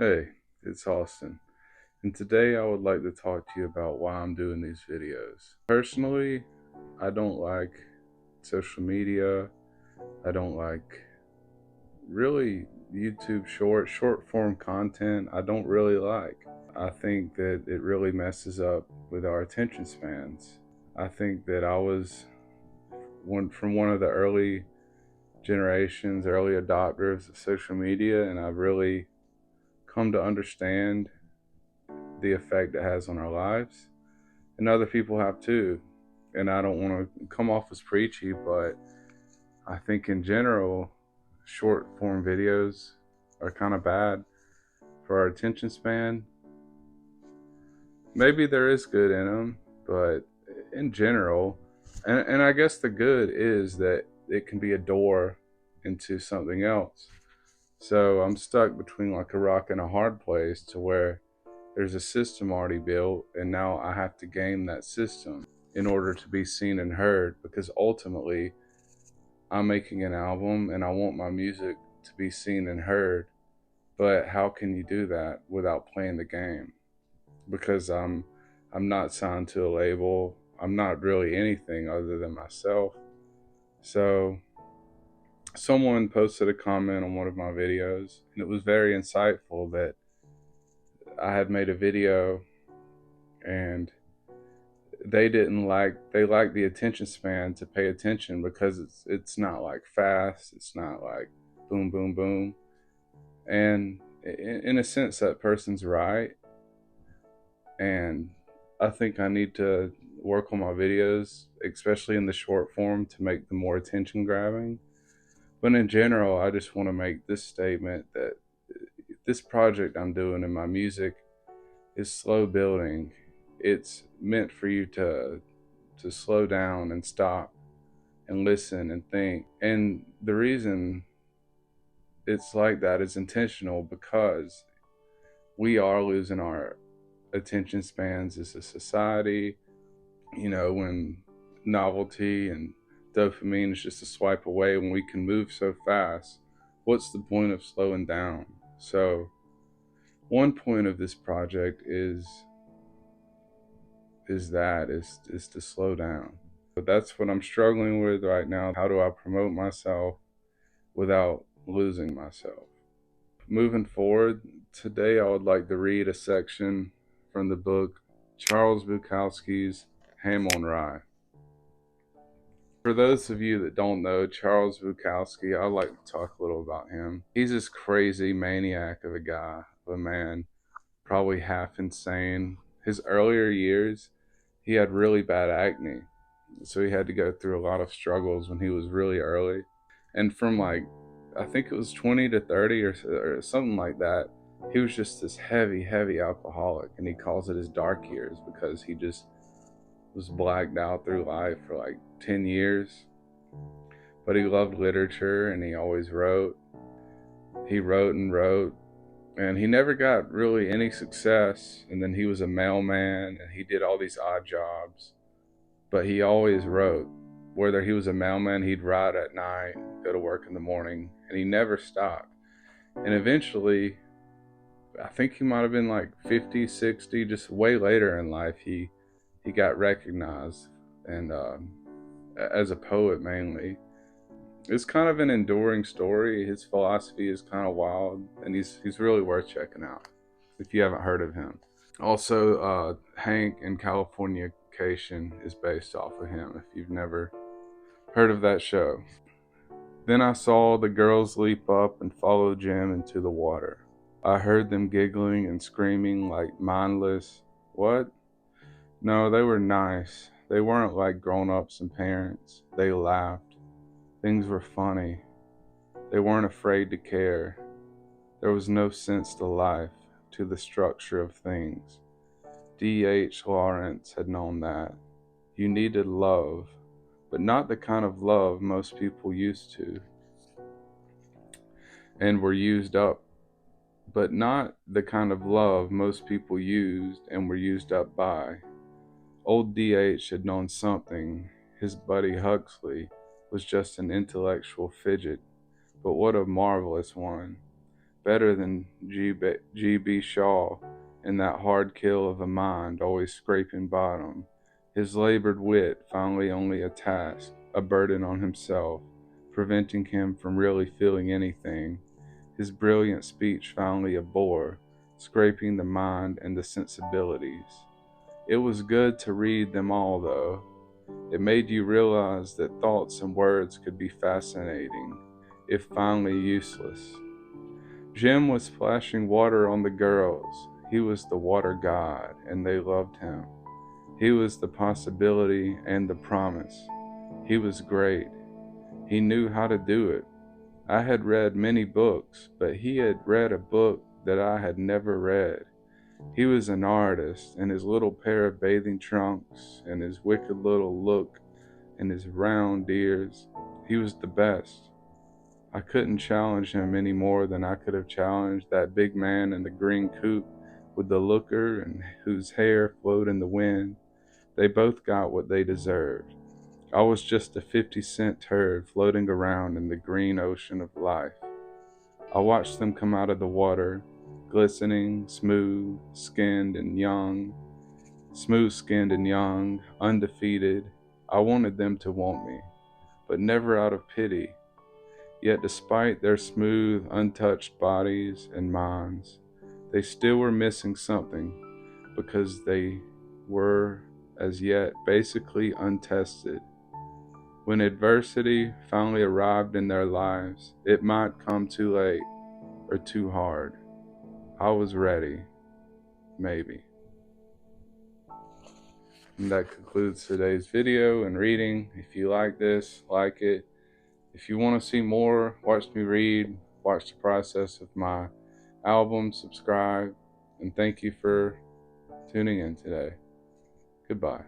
Hey, it's Austin, and today I would like to talk to you about why I'm doing these videos. Personally, I don't like social media. I don't like really YouTube short form content. I don't really like. I think that it really messes up with our attention spans. I think that I was one of the early generations, early adopters of social media, and I've really come to understand the effect it has on our lives, and other people have too. And I don't want to come off as preachy, but I think in general, short form videos are kind of bad for our attention span. Maybe there is good in them, but in general, and I guess the good is that it can be a door into something else. So I'm stuck between like a rock and a hard place to where there's a system already built, and now I have to game that system in order to be seen and heard, because ultimately I'm making an album and I want my music to be seen and heard. But how can you do that without playing the game? Because I'm not signed to a label. I'm not really anything other than myself. So someone posted a comment on one of my videos, and it was very insightful that I had made a video and they like the attention span to pay attention, because it's not like fast, it's not like boom boom boom. And in a sense that person's right, and I think I need to work on my videos, especially in the short form, to make them more attention grabbing. But in general, I just want to make this statement that this project I'm doing in my music is slow building. It's meant for you to slow down and stop and listen and think. And the reason it's like that is intentional, because we are losing our attention spans as a society. When novelty and dopamine is just a swipe away, when we can move so fast, what's the point of slowing down? So one point of this project is to slow down. But that's what I'm struggling with right now. How do I promote myself without losing myself? Moving forward, today I would like to read a section from the book Charles Bukowski's Ham on Rye. For those of you that don't know Charles Bukowski, I'd like to talk a little about him. He's this crazy maniac of a guy, of a man, probably half insane. His earlier years, he had really bad acne, so he had to go through a lot of struggles when he was really early. And from like, I think it was 20 to 30 or something like that, he was just this heavy alcoholic, and he calls it his dark years, because he just was blacked out through life for like 10 years. But he loved literature, and he always wrote. He wrote and wrote, and he never got really any success. And then he was a mailman, and he did all these odd jobs, but he always wrote. Whether he was a mailman, he'd ride at night, go to work in the morning, and he never stopped. And eventually, I think he might have been like 50, 60, just way later in life, he got recognized, and as a poet mainly. It's kind of an enduring story. His philosophy is kind of wild, and he's really worth checking out if you haven't heard of him. Also, Hank in Californication is based off of him, if you've never heard of that show. Then I saw the girls leap up and follow Jim into the water. I heard them giggling and screaming like mindless. What? No, they were nice. They weren't like grown-ups and parents. They laughed. Things were funny. They weren't afraid to care. There was no sense to life, to the structure of things. D.H. Lawrence had known that. You needed love, but not the kind of love most people used to and were used up. But not the kind of love most people used and were used up by. Old D.H. had known something. His buddy Huxley was just an intellectual fidget, but what a marvelous one. better than G.B. Shaw in that hard kill of a mind always scraping bottom. His labored wit finally only a task, a burden on himself, preventing him from really feeling anything. His brilliant speech finally a bore, scraping the mind and the sensibilities. It was good to read them all, though. It made you realize that thoughts and words could be fascinating, if finally useless. Jim was splashing water on the girls. He was the water god, and they loved him. He was the possibility and the promise. He was great. He knew how to do it. I had read many books, but he had read a book that I had never read. He was an artist, and his little pair of bathing trunks, and his wicked little look, and his round ears. He was the best. I couldn't challenge him any more than I could have challenged that big man in the green coat with the looker and whose hair flowed in the wind. They both got what they deserved. I was just a 50-cent turd floating around in the green ocean of life. I watched them come out of the water, glistening, smooth-skinned and young, undefeated. I wanted them to want me, but never out of pity. Yet despite their smooth, untouched bodies and minds, they still were missing something because they were, as yet, basically untested. When adversity finally arrived in their lives, it might come too late or too hard. I was ready, maybe. And that concludes today's video and reading. If you like this, like it. If you want to see more, watch me read, watch the process of my album, subscribe, and thank you for tuning in today. Goodbye.